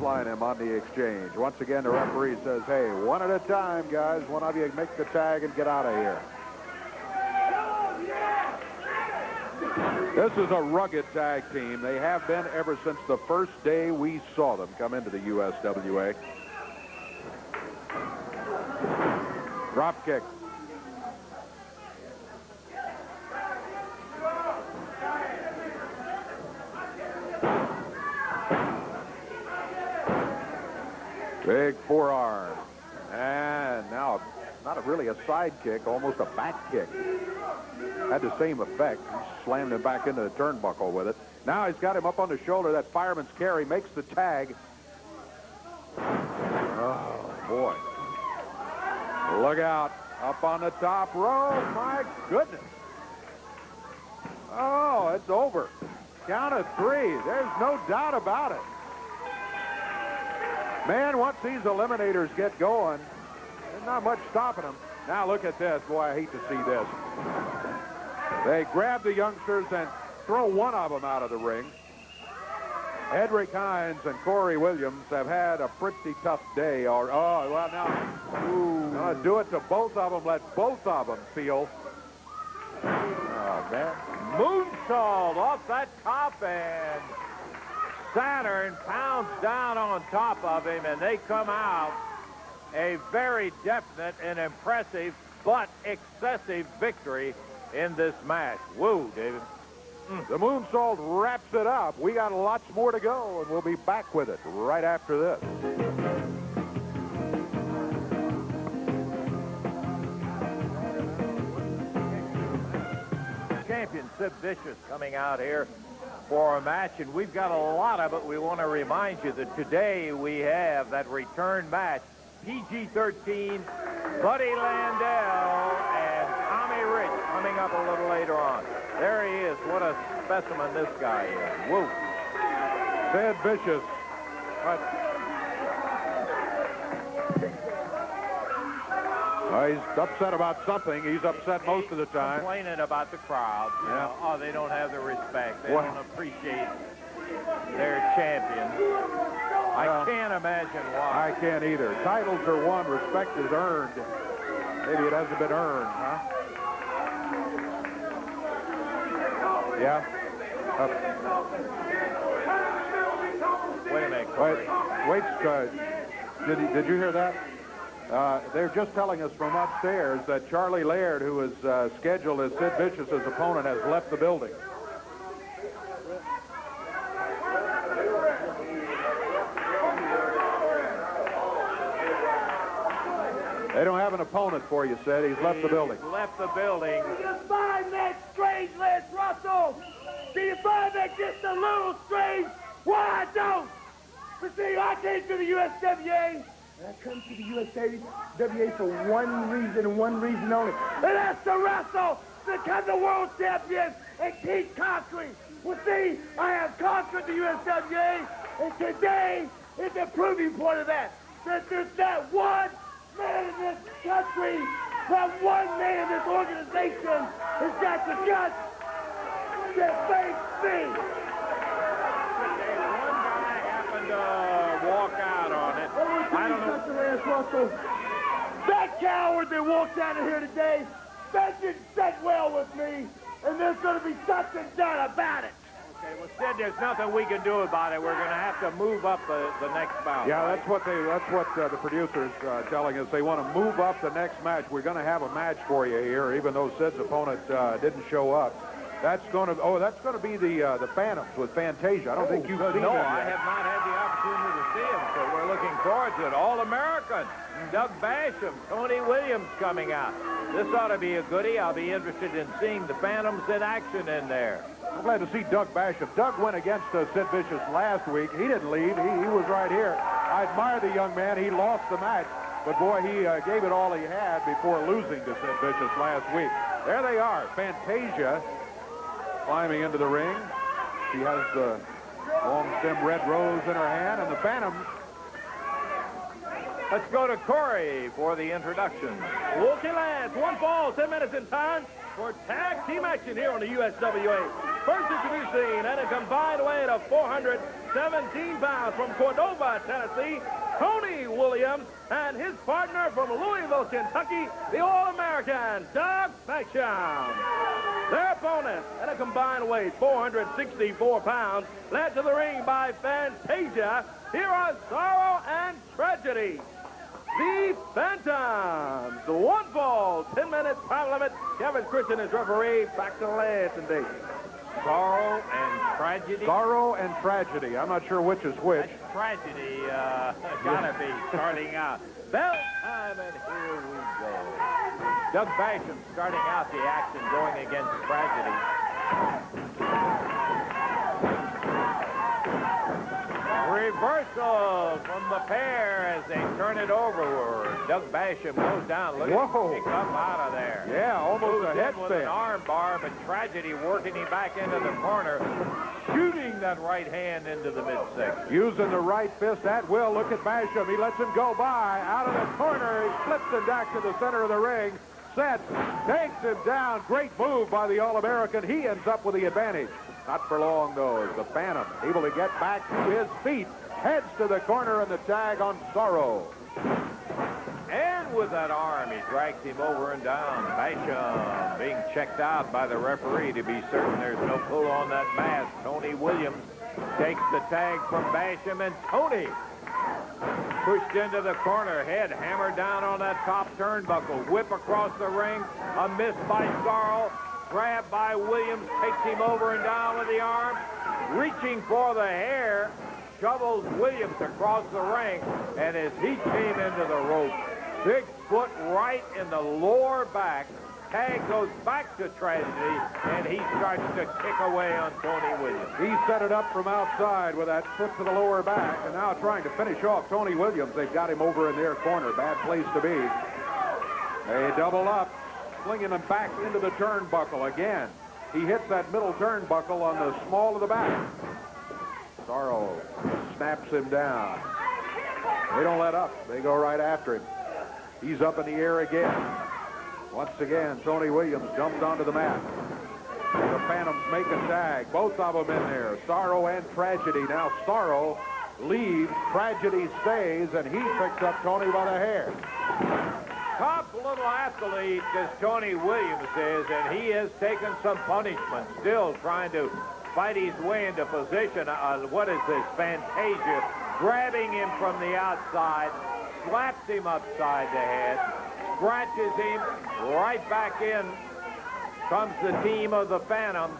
clothesline him on the exchange. Once again, the referee says, hey, one at a time, guys. One of you make the tag and get out of here. This is a rugged tag team. They have been ever since the first day we saw them come into the USWA. Drop kick. Big forearm. And now, not really a side kick, almost a back kick. Had the same effect. He slammed him back into the turnbuckle with it. Now he's got him up on the shoulder. That fireman's carry makes the tag. Oh, boy. Look out. Up on the top rope. My goodness. Oh, it's over. Count of 3. There's no doubt about it. Man, once these Eliminators get going, there's not much stopping them. Now look at this. Boy, I hate to see this. They grab the youngsters and throw one of them out of the ring. Edrick Hines and Kory Williams have had a pretty tough day. Oh, well, now, do it to both of them. Let both of them feel. Oh, man. Moonsault off that top, and Saturn pounds down on top of him, and they come out a very definite and impressive but excessive victory in this match. Woo, David. The moonsault wraps it up. We got lots more to go, and we'll be back with it right after this. Champion Sid Vicious coming out here for a match, and we've got a lot of it. We want to remind you that today we have that return match. PG-13, Buddy Landell and Tommy Rich coming up a little later on. There he is. What a specimen this guy is. Woo. Sid Vicious. He's upset about something. He's upset most of the time. Complaining about the crowd. You know, oh, they don't have the respect. They don't appreciate their champion. I can't imagine why. I can't either. Titles are won. Respect is earned. Maybe it hasn't been earned, huh? Yeah. Wait a minute, Kory. Wait, did you hear that? They're just telling us from upstairs that Charlie Laird, who is scheduled as Sid Vicious' opponent, has left the building. They don't have an opponent for you, Sid. He's left the building. He's left the building. Do you find that strange, Les Russell? Do you find that just a little strange? Why I don't? But see, I came to the USWA. I come to the USWA for one reason and one reason only. And that's to wrestle, to become the world champion and keep conquering. Well, see, I have conquered the USWA, and today is the proving point of that. That there's not one man in this country, not one man in this organization has got the guts to face me. One guy happened to walk out on it. I don't know. That coward that walked out of here today, that didn't sit well with me, and there's going to be something done about it. Okay, well, Sid, there's nothing we can do about it. We're going to have to move up the next bout. Yeah, right? that's what the producers telling us. They want to move up the next match. We're going to have a match for you here, even though Sid's opponent didn't show up. That's going to be the Phantoms with Fantasia. I don't think you've seen No, that I yet. have not had the opportunity to see him, so we're looking forward to it. All-American, Doug Basham, Tony Williams coming out. This ought to be a goodie. I'll be interested in seeing the Phantoms in action in there. I'm glad to see Doug Basham. Doug went against Sid Vicious last week. He didn't leave. He was right here. I admire the young man. He lost the match, but boy, he gave it all he had before losing to Sid Vicious last week. There they are. Fantasia climbing into the ring. She has the long stem red rose in her hand, and the Phantoms. Let's go to Kory for the introduction. Okay, lads, 1 fall, 10 minutes in time for tag team action here on the USWA. First introducing at a combined weight of 400 117 pounds from Cordova, Tennessee, Tony Williams, and his partner from Louisville, Kentucky, the All-American, Doug Basham. Their opponents, at a combined weight, 464 pounds, led to the ring by Fantasia. Here are Sorrow and Tragedy. The Phantoms. 1 fall, 10 minutes, time limit. Kevin Christian is referee. Back to the last indeed. Sorrow and Tragedy. Sorrow and Tragedy. I'm not sure which is which. That's Tragedy. Gotta be starting out. Bell time, and here we go. Doug Basham starting out the action, going against Tragedy. Reversal from the pair as they turn it overward. Doug Basham goes down, looking to pick up out of there. Yeah, almost a head with spin. an arm bar, but Tragedy working him back into the corner, shooting that right hand into the midsection. Using the right fist at will. Look at Basham. He lets him go by. Out of the corner. He flips him back to the center of the ring. Sets. Takes him down. Great move by the All-American. He ends up with the advantage. Not for long, though, as the Phantom able to get back to his feet. Heads to the corner and the tag on Sorrow. And with that arm, he drags him over and down. Basham being checked out by the referee to be certain there's no pull on that mask. Tony Williams takes the tag from Basham, and Tony pushed into the corner, head hammered down on that top turnbuckle. Whip across the ring, a miss by Sorrow. Grabbed by Williams, takes him over and down with the arm. Reaching for the hair, shovels Williams across the ring, and as he came into the rope, big foot right in the lower back. Tag goes back to Tragedy, and he starts to kick away on Tony Williams. He set it up from outside with that foot to the lower back, and now trying to finish off Tony Williams. They've got him over in their corner. Bad place to be. They double up, flinging him back into the turnbuckle again. He hits that middle turnbuckle on the small of the back. Sorrow snaps him down. They don't let up. They go right after him. He's up in the air again. Once again, Tony Williams jumps onto the mat. The Phantoms make a tag. Both of them in there. Sorrow and Tragedy. Now Sorrow leaves. Tragedy stays, and he picks up Tony by the hair. Tough little athlete as Tony Williams is, and he has taken some punishment, still trying to fight his way into position. What is this? Fantasia grabbing him from the outside, slaps him upside the head, scratches him right back in. Comes the team of the Phantoms.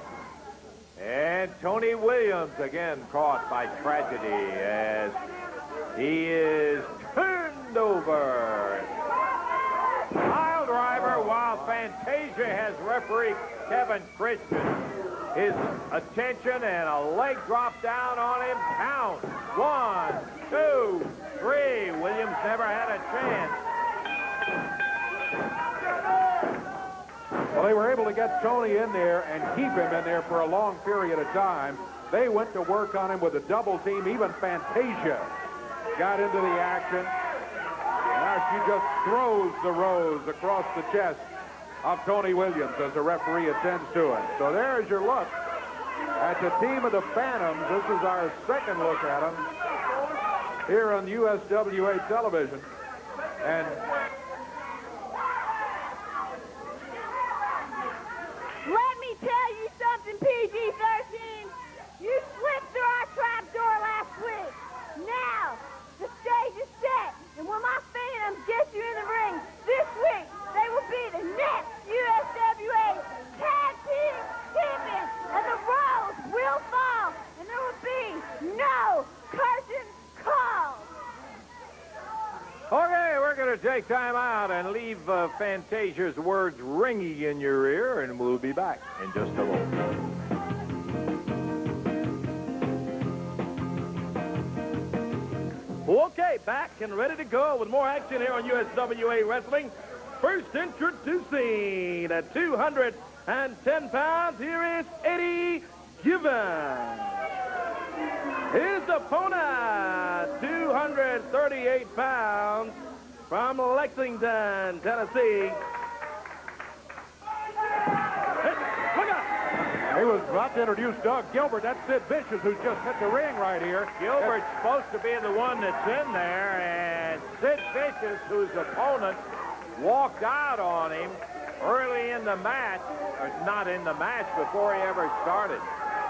And Tony Williams again caught by Tragedy as he is turned over. Pile driver, while Fantasia has referee Kevin Christian his attention, and a leg drop down on him. Count. 1, 2, 3. Williams never had a chance. Well, they were able to get Tony in there and keep him in there for a long period of time. They went to work on him with a double team. Even Fantasia got into the action. Now she just throws the rose across the chest of Tony Williams as the referee attends to it. So there's your look at the team of the Phantoms. This is our second look at them here on USWA television. And let me tell you something, PG-13. You slipped through our trap door last week. Now, the stage is set. And when my Phantoms get you in the ring this week, they will be the next USWA Tag Team Champions. And the roles will fall. And there will be no curtain call. Okay, we're going to take time out and leave Fantasia's words ringing in your ear, and we'll be back in just a moment. Okay, back and ready to go with more action here on USWA Wrestling. First introducing at 210 pounds, here is Eddie Given. His opponent, 238 pounds, from Lexington, Tennessee. Hey, look out! He was about to introduce Doug Gilbert. That's Sid Vicious, who's just hit the ring right here. Gilbert's supposed to be the one that's in there, and Sid Vicious, whose opponent walked out on him early in the match, or not in the match, before he ever started.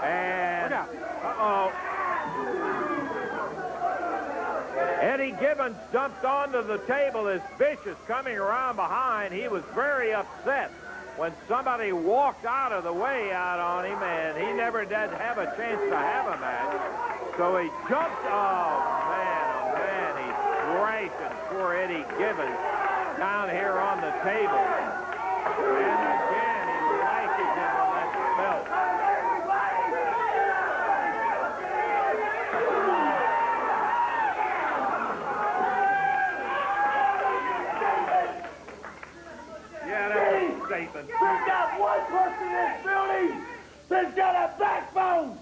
And, Eddie Gibbons jumped onto the table as Vicious coming around behind. He was very upset when somebody walked out of the way out on him, and he never did have a chance to have a match. So he jumped, oh man, he's thrashing poor Eddie Gibbons down here on the table. And again, he lashes him with that belt. Yeah, that was a statement. There's not one person in this building that's got a backbone.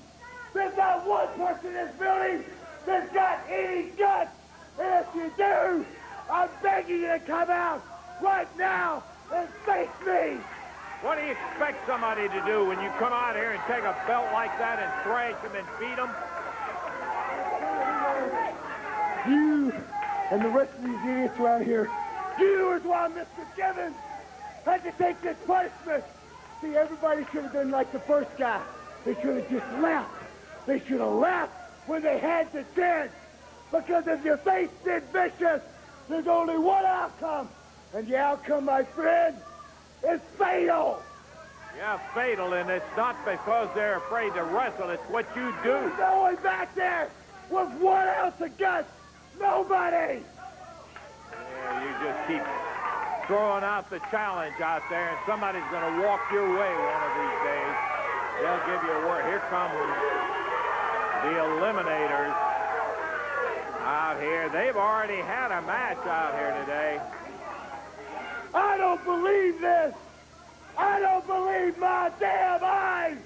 There's not one person in this building that's got any guts. And if you do, I'm begging you to come out right now and face me. What do you expect somebody to do when you come out here and take a belt like that and thrash him and beat him? You and the rest of these idiots around here, you is why Mr. Gibbons had to take this punishment. See, everybody should have done like the first guy. They should have just left. They should have left when they had the chance. Because if you face Sid Vicious, there's only one outcome. And the outcome, my friend, is fatal. Yeah, fatal, and it's not because they're afraid to wrestle. It's what you do. There's no one back there with 1 ounce of guts. Nobody. Yeah, you just keep throwing out the challenge out there, and somebody's going to walk your way one of these days. They'll give you a word. Here come the Eliminators out here. They've already had a match out here today. I don't believe this. I don't believe my damn eyes.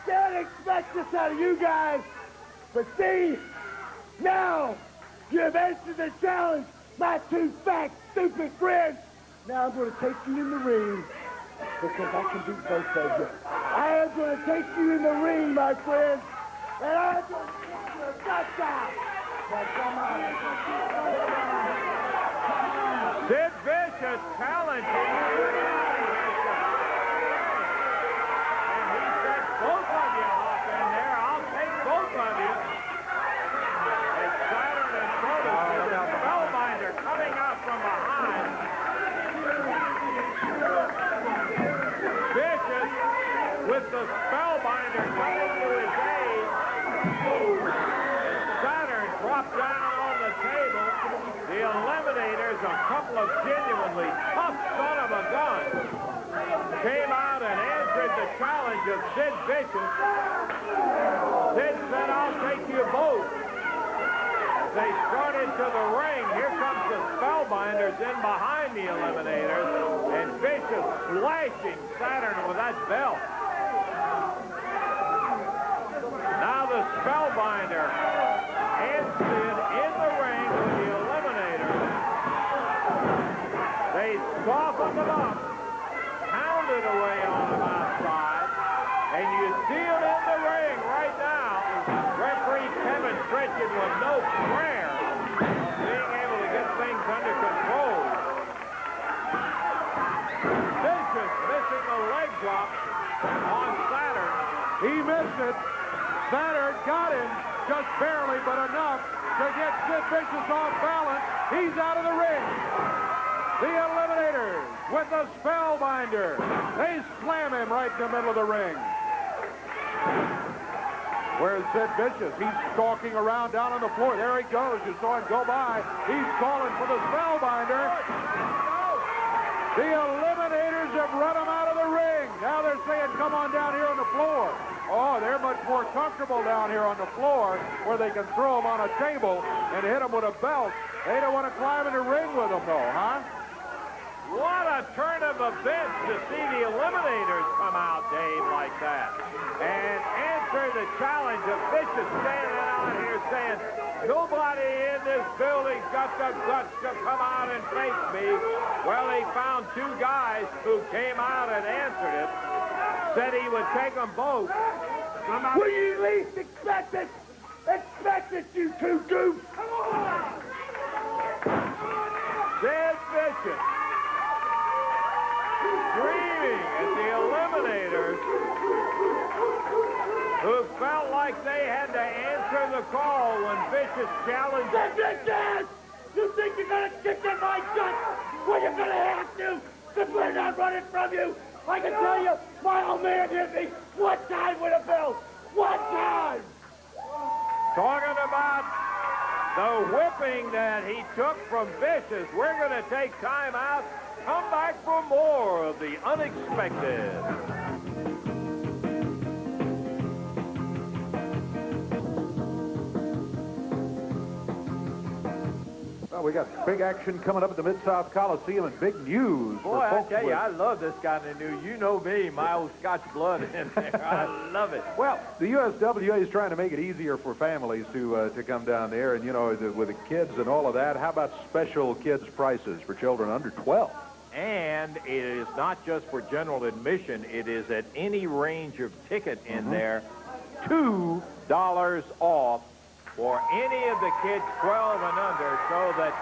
Can't expect this out of you guys. But see, now you've answered the challenge, my two fat, stupid friends. Now I'm going to take you in the ring because I can beat both of you. I am going to take you in the ring, my friends, and I'm going to get your guts out. Now come on. Sid Vicious challenging. And he said, both of you hop in there. I'll take both of you. It's Saturn and Protus with the Spellbinder coming out from behind. Vicious with the Spellbinder coming to his aid. Saturn dropped down on the table. The Eliminators, a couple of genuinely tough son of a gun, came out and answered the challenge of Sid Vicious. Sid said, I'll take you both. As they started to the ring, here comes the Spellbinders in behind the Eliminators, and Vicious slashing Saturn with that belt. Now the Spellbinder and Sid in the ring with the Eliminators. They softened them up, pounded away on them outside, and you see them in the ring right now. Referee Kevin Stretchin with no prayer of being able to get things under control. Vicious missing the leg drop on Saturn. He missed it. Saturn got him just barely, but enough to get Sid Vicious off balance. He's out of the ring. The Eliminators with the Spellbinder. They slam him right in the middle of the ring. Where's Sid Vicious? He's stalking around down on the floor. There he goes. You saw him go by. He's calling for the Spellbinder. The Eliminators have run him out of the ring. Now they're saying, come on down here on the floor. Oh, they're much more comfortable down here on the floor where they can throw him on a table and hit him with a belt. They don't want to climb in the ring with him, though, huh? What a turn of events to see the Eliminators come out, Dave, like that. And answer the challenge of Vicious standing out here saying, nobody in this building's got the guts to come out and face me. Well, he found two guys who came out and answered it. said he would take them both. When you least expect it, you two goofs. Come on! Sid Vicious screaming at the Eliminators, who felt like they had to answer the call when Vicious challenged. Sid Vicious! You think you're gonna kick in my guts? Well, you're gonna have to, because we're not running from you. I can tell you, my old man hit me one time with a belt. One time! Talking about the whipping that he took from Vicious. We're going to take time out, come back for more of the unexpected. Well, we got big action coming up at the Mid-South Coliseum and big news. Boy, I tell you, I love this kind of news. You know me, my old Scotch blood in there. I love it. Well, the USWA is trying to make it easier for families to come down there, and, you know, with the kids and all of that. How about special kids prices for children under 12? And it is not just for general admission. It is at any range of ticket in there, $2 off for any of the kids 12 and under, so that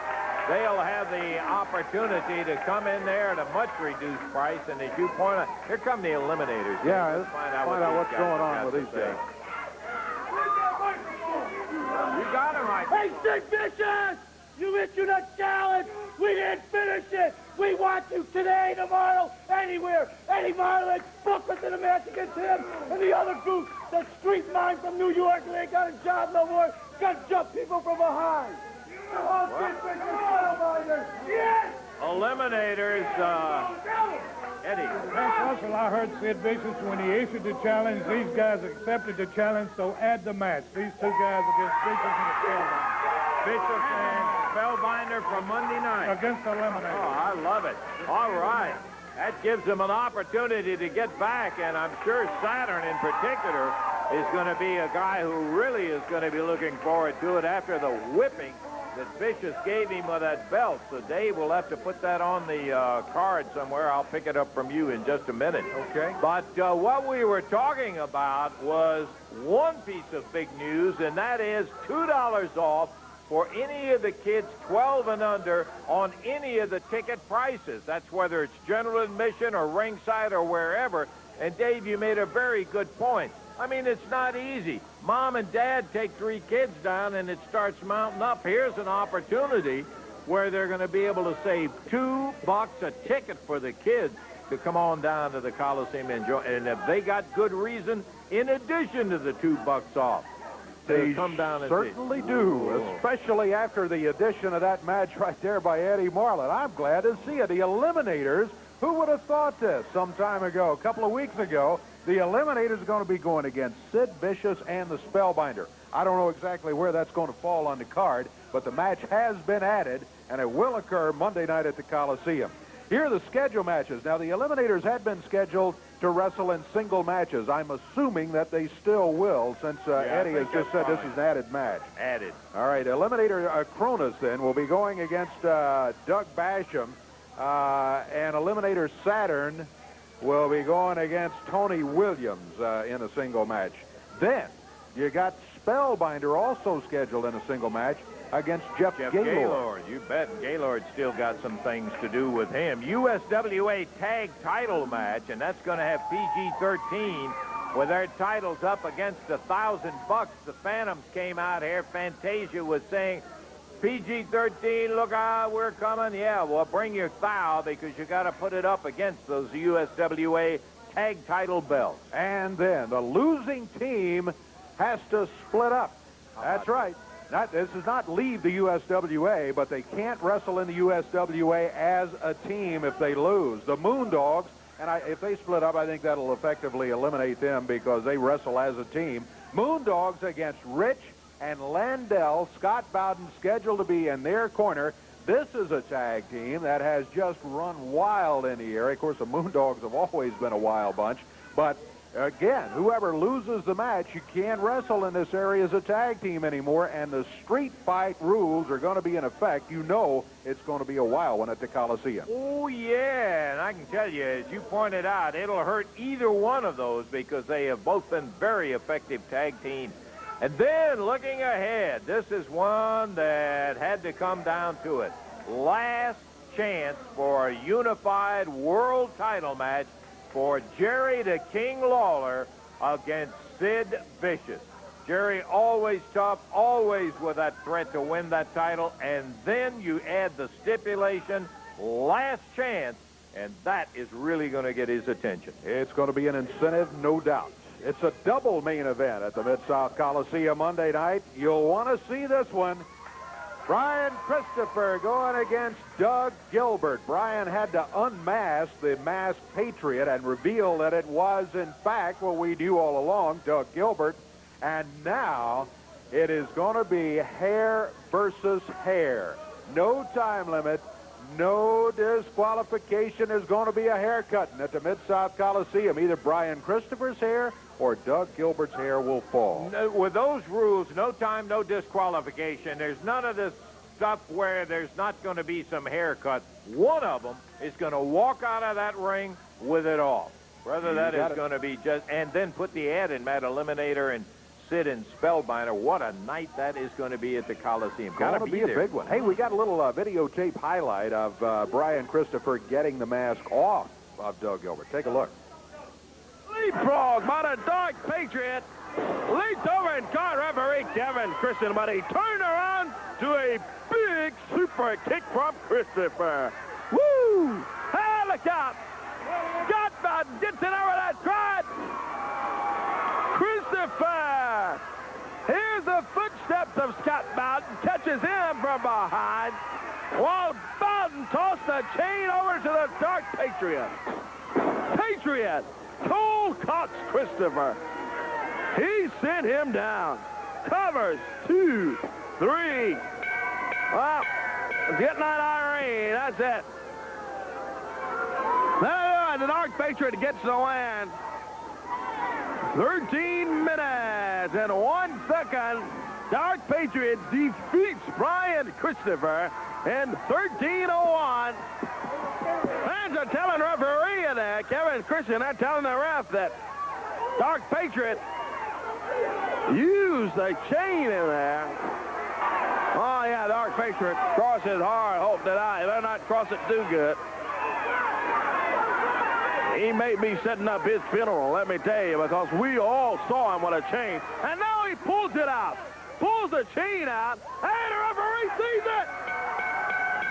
they'll have the opportunity to come in there at a much reduced price. And as you point out, here come the Eliminators. Yeah, let's find out what's going on with these guys. You got him right. Hey, Sid Vicious! You issued a challenge. We didn't finish it. We want you today, tomorrow, anywhere, any mileage. Book us in a match against him and the other group, that street mine from New York, who ain't got a job no more. Got to jump people from behind. Oh, Sid Vicious, Spellbinders. Yes! Eliminators, Eddie. Yes, Russell, I heard Sid Vicious when he issued the challenge. These guys accepted the challenge, so add the match. These two guys against Vicious and the Spellbinder. Vicious and Spellbinder for Monday night. Against the Eliminators. Oh, I love it. All right. That gives them an opportunity to get back, and I'm sure Saturn in particular is going to be a guy who really is going to be looking forward to it after the whipping that Vicious gave him with that belt. So Dave will have to put that on the card somewhere. I'll pick it up from you in just a minute. Okay. But what we were talking about was one piece of big news, and that is $2 off for any of the kids 12 and under on any of the ticket prices. That's whether it's general admission or ringside or wherever. And Dave, you made a very good point. I mean, it's not easy. Mom and Dad take 3 kids down and it starts mounting up. Here's an opportunity where they're going to be able to save $2 a ticket for the kids to come on down to the Coliseum and enjoy. And if they got good reason, in addition to the $2 off, They come down and certainly do, especially after the addition of that match right there by Eddie Marlin. I'm glad to see it. The Eliminators, who would have thought this some time ago, a couple of weeks ago, the Eliminators are going to be going against Sid Vicious and the Spellbinder. I don't know exactly where that's going to fall on the card, but the match has been added, and it will occur Monday night at the Coliseum. Here are the schedule matches. Now, the Eliminators had been scheduled to wrestle in single matches. I'm assuming that they still will, since Eddie has just said this is an added match. Added. All right, Eliminator Cronus, then, will be going against Doug Basham, and Eliminator Saturn will be going against Tony Williams in a single match. Then, you got Spellbinder also scheduled in a single match against Jeff Gaylord. You bet. Gaylord's still got some things to do with him. USWA tag title match, and that's going to have PG-13 with their titles up against $1,000. The Phantoms came out here. Fantasia was saying, PG-13, look out, we're coming. Yeah, well, bring your thou, because you got to put it up against those USWA tag title belts. And then the losing team has to split up. That's right. This is not leave the USWA, but they can't wrestle in the USWA as a team if they lose. The Moondogs, and if they split up, I think that'll effectively eliminate them because they wrestle as a team. Moondogs against Rich and Landell. Scott Bowden scheduled to be in their corner. This is a tag team that has just run wild in the area. Of course, the Moondogs have always been a wild bunch, but Again, whoever loses the match, you can't wrestle in this area as a tag team anymore, and the street fight rules are going to be in effect. You know it's going to be a wild one at the Coliseum. Oh, yeah, and I can tell you, as you pointed out, it'll hurt either one of those because they have both been very effective tag teams. And then, looking ahead, this is one that had to come down to it. Last chance for a unified world title match for Jerry the King Lawler against Sid Vicious. Jerry always tough, always with that threat to win that title, and then you add the stipulation, last chance, and that is really going to get his attention. It's going to be an incentive, no doubt. It's a double main event at the Mid-South Coliseum Monday night. You'll want to see this one. Brian Christopher going against Doug Gilbert. Brian had to unmask the masked Patriot and reveal that it was, in fact, what we knew all along, Doug Gilbert. And now it is going to be hair versus hair. No time limit, no disqualification. There's going to be a haircutting at the Mid-South Coliseum. Either Brian Christopher's hair or Doug Gilbert's hair will fall. With those rules, no time, no disqualification. There's none of this stuff where there's not going to be some haircut. One of them is going to walk out of that ring with it off. Whether that is going to be just, and then put the ad in Matt Eliminator and Sid and Spellbinder. What a night that is going to be at the Coliseum. Got to be a big one. Hey, we got a little videotape highlight of Brian Christopher getting the mask off of Doug Gilbert. Take a look. Leapfrog by the Dark Patriot. Leaped over and caught referee Kevin Christian, but he turned around to a big super kick from Christopher. Woo! Hey, look out! Scott Mountain gets it over that crowd. Christopher! Here's the footsteps of Scott Mountain. Catches him from behind. While Mountain tossed the chain over to the Dark Patriot. Patriot! Cold cocks Christopher. He sent him down. Covers 2, 3. Well, getting that Irene. That's it. Now the Dark Patriot gets the win. 13 minutes and 1 second. Dark Patriot defeats Brian Christopher in 13:01. Fans are telling referee that Kevin Christian, they're telling the ref that Dark Patriot used the chain in there. Oh, yeah, Dark Patriot crosses hard. Hope that I better not cross it too good. He may be setting up his funeral, let me tell you, because we all saw him with a chain. And now he pulls it out. Pulls the chain out. And the referee sees it.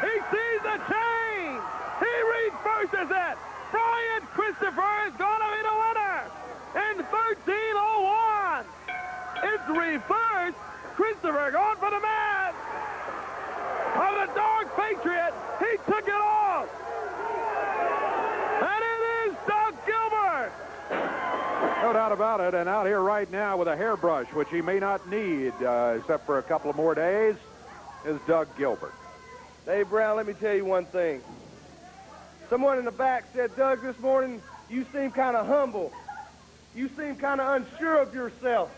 He sees the chain. He reverses it. Brian Christopher is going to be the winner in 13:01. It's reversed. Christopher going for the man of the Dark Patriot. He took it off. And it is Doug Gilbert. No doubt about it. And out here right now with a hairbrush, which he may not need except for a couple of more days, is Doug Gilbert. Dave Brown, let me tell you one thing. Someone in the back said, Doug, this morning, you seem kind of humble. You seem kind of unsure of yourself.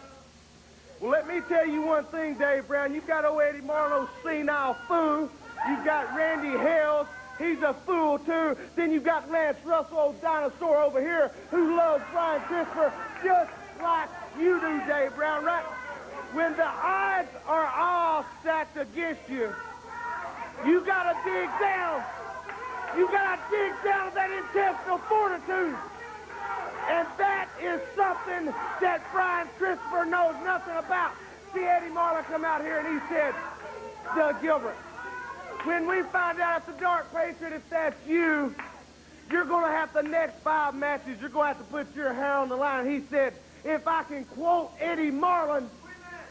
Well, let me tell you one thing, Dave Brown. You've got old Eddie Marlowe's senile fool. You've got Randy Hales. He's a fool, too. Then you've got Lance Russell, old dinosaur over here, who loves Brian Christopher just like you do, Dave Brown, right? When the odds are all stacked against you, you got to dig down. You got to dig down to that intestinal fortitude. And that is something that Brian Christopher knows nothing about. See Eddie Marlowe come out here and he said, Doug Gilbert, when we find out if the Dark Patriot, if that's you, you're going to have the next 5 matches, you're going to have to put your hair on the line. He said, if I can quote Eddie Marlin,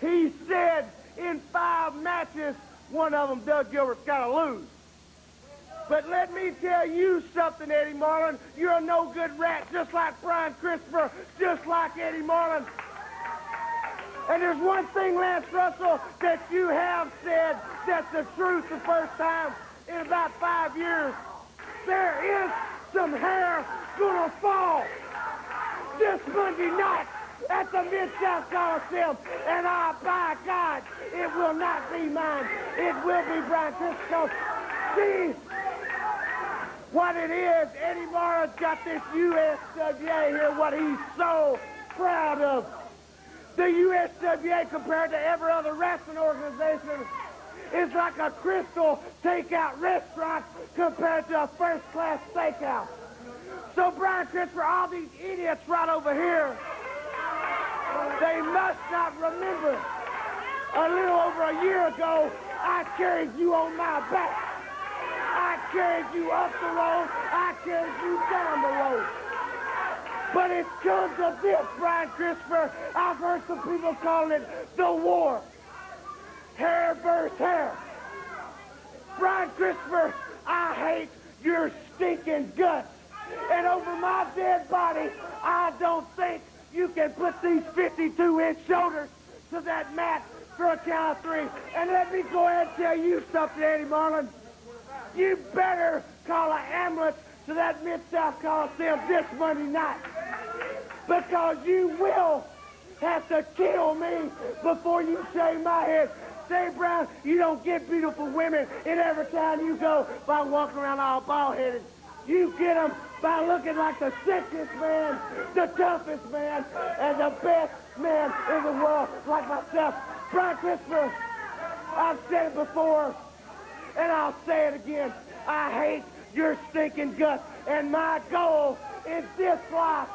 he said, in 5 matches, one of them Doug Gilbert's got to lose. But let me tell you something, Eddie Marlin. You're a no-good rat, just like Brian Christopher, just like Eddie Marlin. And there's one thing, Lance Russell, that you have said that's the truth the first time in about 5 years. There is some hair gonna fall. this Monday night at the Mid-South Coliseum. And by God, it will not be mine. It will be Brian Christopher. See what it is. Eddie Marlin's got this USWA here, what he's so proud of. The USWA, compared to every other wrestling organization, is like a Crystal takeout restaurant compared to a first-class steakhouse. So, Brian Christopher, all these idiots right over here, they must not remember. A little over a year ago, I carried you on my back. I carried you up the road. I carried you down the road. But it comes of this, Brian Christopher. I've heard some people calling it the war. Hair versus hair. Brian Christopher, I hate your stinking guts. And over my dead body, I don't think you can put these 52-inch shoulders to that mat for a count of 3. And let me go ahead and tell you something, Eddie Marlin. You better call an ambulance to that Mid-South Coliseum this Monday night. Because you will have to kill me before you shave my head. Say, Brown, you don't get beautiful women in every town you go by walking around all bald-headed. You get them by looking like the sexiest man, the toughest man, and the best man in the world, like myself. Brian Christopher, I've said it before, and I'll say it again. I hate your stinking guts, and my goal in this life,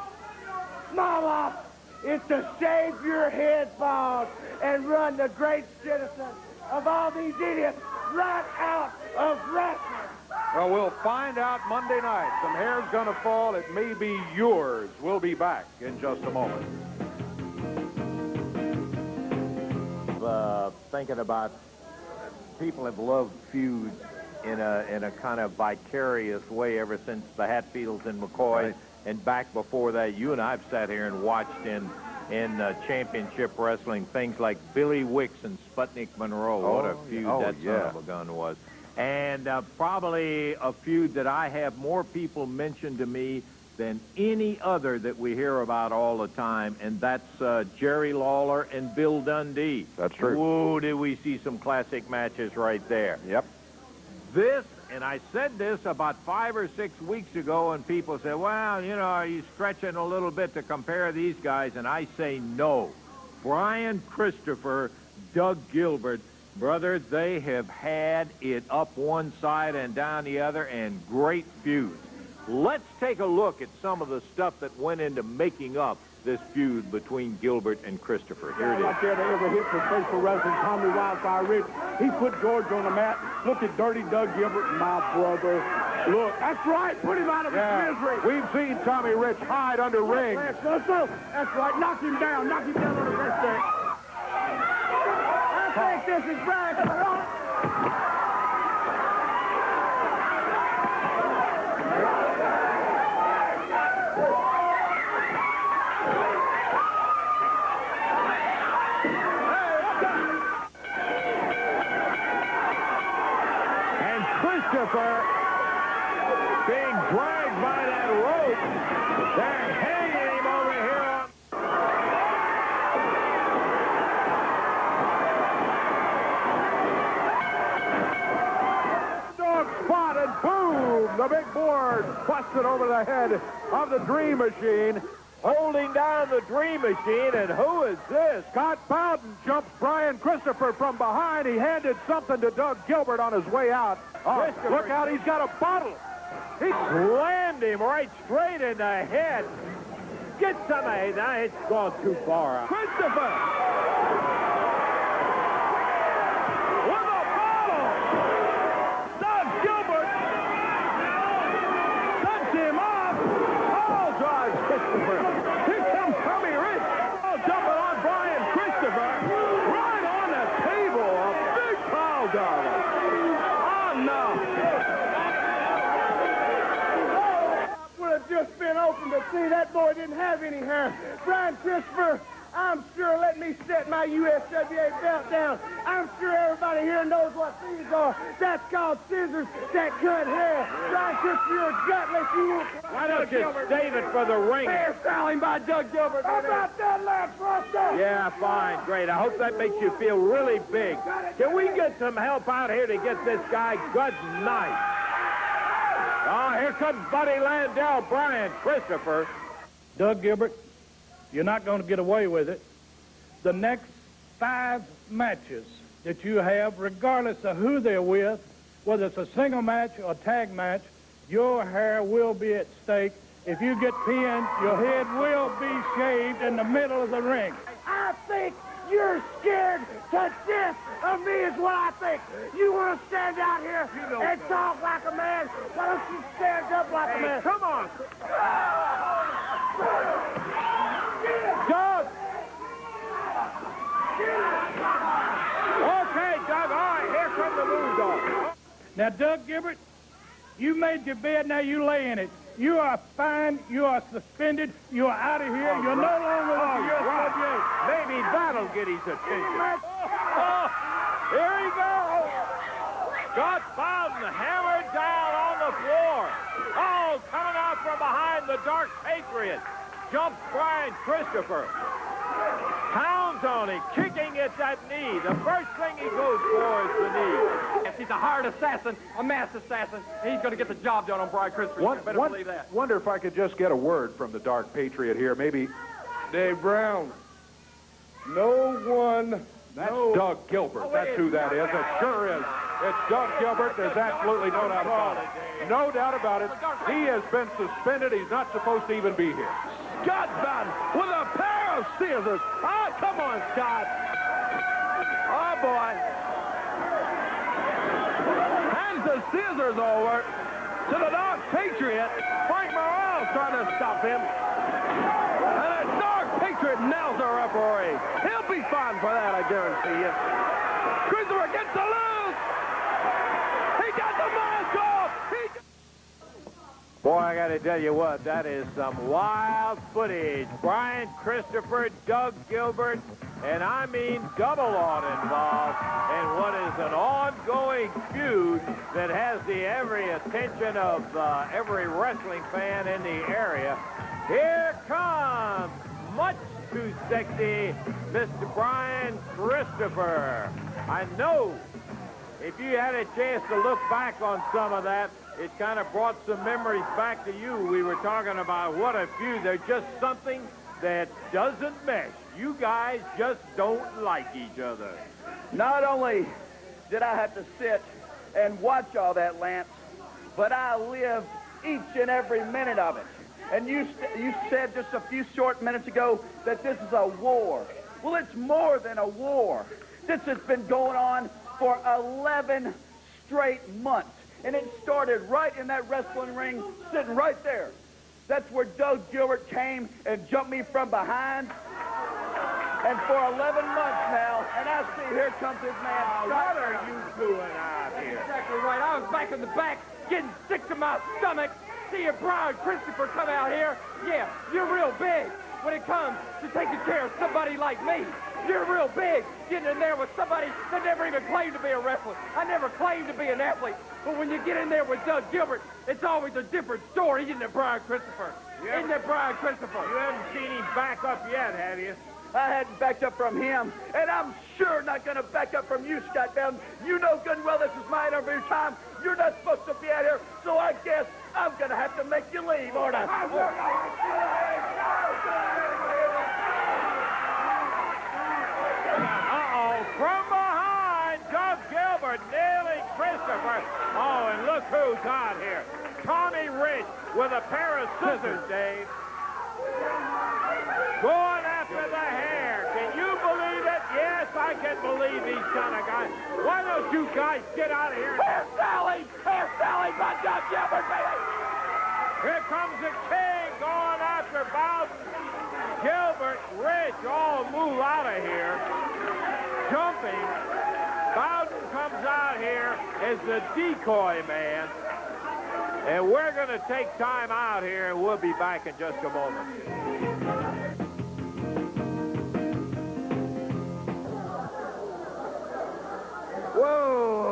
my life, is to shave your head bald and run the great citizen of all these idiots right out of wrestling. Well, we'll find out Monday night. Some hair's going to fall. It may be yours. We'll be back in just a moment. Thinking about people have loved feuds in a kind of vicarious way ever since the Hatfields and McCoys. Right. And back before that, you and I have sat here and watched in championship wrestling things like Billy Wicks and Sputnik Monroe. What a feud that son of a gun was. And probably a feud that I have more people mention to me than any other that we hear about all the time, and that's Jerry Lawler and Bill Dundee. That's true. Whoa, did we see some classic matches right there. Yep. This, and I said this about 5 or 6 weeks ago, and people said, well, you know, are you stretching a little bit to compare these guys? And I say no. Brian Christopher, Doug Gilbert, brother, they have had it up one side and down the other, and great feuds. Let's take a look at some of the stuff that went into making up this feud between Gilbert and Christopher. Here it is. Right there, they ever hit professional wrestling, Tommy Wildfire Rich. He put George on the mat. Look at Dirty Doug Gilbert, my brother. Look, that's right. Put him out of his misery. We've seen Tommy Rich hide under ring. That's right. Knock him down. Knock him down on the first day. I think this is Brian. Christopher being dragged by that rope. They're hanging him over here on... Dog spot, and boom! The big board busted over the head of the Dream Machine. Holding down the Dream Machine, and who is this? Scott Bowden jumps Brian Christopher from behind. He handed something to Doug Gilbert on his way out. Oh, look out, he's got a bottle. He slammed him right straight in the head. Get some of it. Now it's gone too far. Christopher! With a bottle! Doug Gilbert sets him up. Oh, drives Christopher. Here comes Tommy Rich. Oh, jumping on Brian Christopher. Right on the table. A big pile dollar. Would have just been open to see that boy didn't have any hair. Brian Christopher, I'm sure let me set my USWA belt down. I'm sure everybody here knows what these are. That's called scissors that cut hair. Brian Christopher, you're gutless. You won't. Why don't you save it for the ring? Hair styling by Doug Gilbert. How about that, Lance Russell? Yeah, fine, great. I hope that makes you feel really big. Can we get some help out here to get this guy good night? Oh, here comes Buddy Landell, Brian Christopher. Doug Gilbert, you're not going to get away with it. The next 5 matches that you have, regardless of who they're with, whether it's a single match or a tag match, your hair will be at stake. If you get pinned, your head will be shaved in the middle of the ring. I think you're scared to death of me is what I think. You want to stand out here and talk like a man? Why don't you stand up like a man? Come on. Doug. Okay, Doug. All right, here comes the Moondog. Now, Doug Gilbert, you made your bed, now you lay in it. You are fined, you are suspended, you are out of here, you're no longer with the USWA. Maybe that'll get his attention. Oh, here he goes. Got Bowden hammered down on the floor. Oh, coming out from behind the Dark Patriot. Jumps Brian Christopher. Pounds on it, kicking at that knee. The first thing he goes for is the knee. Yes, he's a hired assassin, a masked assassin, and he's going to get the job done on Brian Christopher. You better believe that. Wonder if I could just get a word from the Dark Patriot here. Maybe Dave Brown, no one. that's Doug Gilbert. That's who that is. It sure is. It's Doug Gilbert. There's absolutely no doubt about it. No doubt about it. He has been suspended. He's not supposed to even be here. Scott Bowden with a pair of scissors. Oh, come on, Scott. Oh, boy. Hands the scissors over to the Dark Patriot. Frank Morale's trying to stop him. And the Dark Patriot nails the referee. He'll be fine for that, I guarantee you. Christopher gets the loose. He got the mask off. Boy, I got to tell you what, that is some wild footage. Brian Christopher, Doug Gilbert, and I mean double on involved in what is an ongoing feud that has the every attention of every wrestling fan in the area. Here comes, much too sexy, Mr. Brian Christopher. I know if you had a chance to look back on some of that, it kind of brought some memories back to you. We were talking about what a feud. There's just something that doesn't mesh. You guys just don't like each other. Not only did I have to sit and watch all that, Lance, but I lived each and every minute of it. And you said just a few short minutes ago that this is a war. Well, it's more than a war. This has been going on for 11 straight months. And it started right in that wrestling ring, sitting right there. That's where Doug Gilbert came and jumped me from behind. And for 11 months now, and I see here comes this man. What are you doing out here? Exactly right. I was back in the back, getting sick to my stomach. See if Brian Christopher come out here. Yeah, you're real big when it comes to taking care of somebody like me. You're real big getting in there with somebody that never even claimed to be a wrestler. I never claimed to be an athlete. But when you get in there with Doug Gilbert, it's always a different story, isn't it, Brian Christopher? Isn't it, Brian Christopher? You haven't seen him back up yet, have you? I hadn't backed up from him, and I'm sure not going to back up from you, Scott Bowden. You know good and well this is my interview time. You're not supposed to be out here, so I guess I'm going to have to make you leave, aren't I? From behind, Doug Gilbert nailing Christopher. Oh, and look who's out here. Tommy Rich with a pair of scissors, Dave. Going after the hair. Can you believe it? Yes, I can believe these kind of guys. Why don't you guys get out of here? Hair styling by Doug Gilbert, baby. Here comes the king going after Bowden. Gilbert, Rich, all move out of here. Jumping. Bowden comes out here as the decoy man. And we're going to take time out here, and we'll be back in just a moment.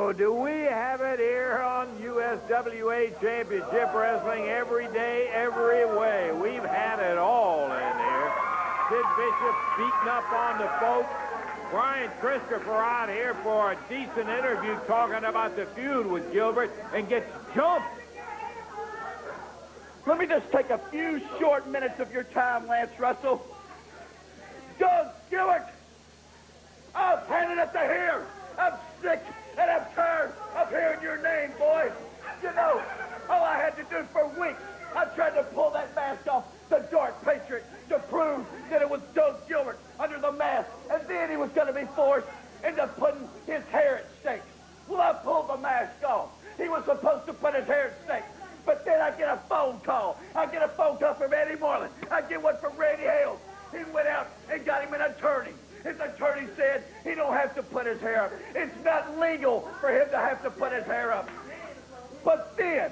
So do we have it here on USWA Championship Wrestling every day, every way? We've had it all in here. Sid Vicious beating up on the folks. Brian Christopher out here for a decent interview talking about the feud with Gilbert and gets jumped. Let me just take a few short minutes of your time, Lance Russell. Doug Gilbert, I've had it up to here. I'm sick and I'm tired of hearing your name, boy. You know, all I had to do for weeks, I tried to pull that mask off the Dark Patriot to prove that it was Doug Gilbert under the mask, and then he was going to be forced into putting his hair at stake. Well, I pulled the mask off. He was supposed to put his hair at stake. But then I get a phone call. I get a phone call from Eddie Moreland. I get one from Randy Hales. He went out and got him an attorney. His attorney said he don't have to put his hair up. It's not legal for him to have to put his hair up. But then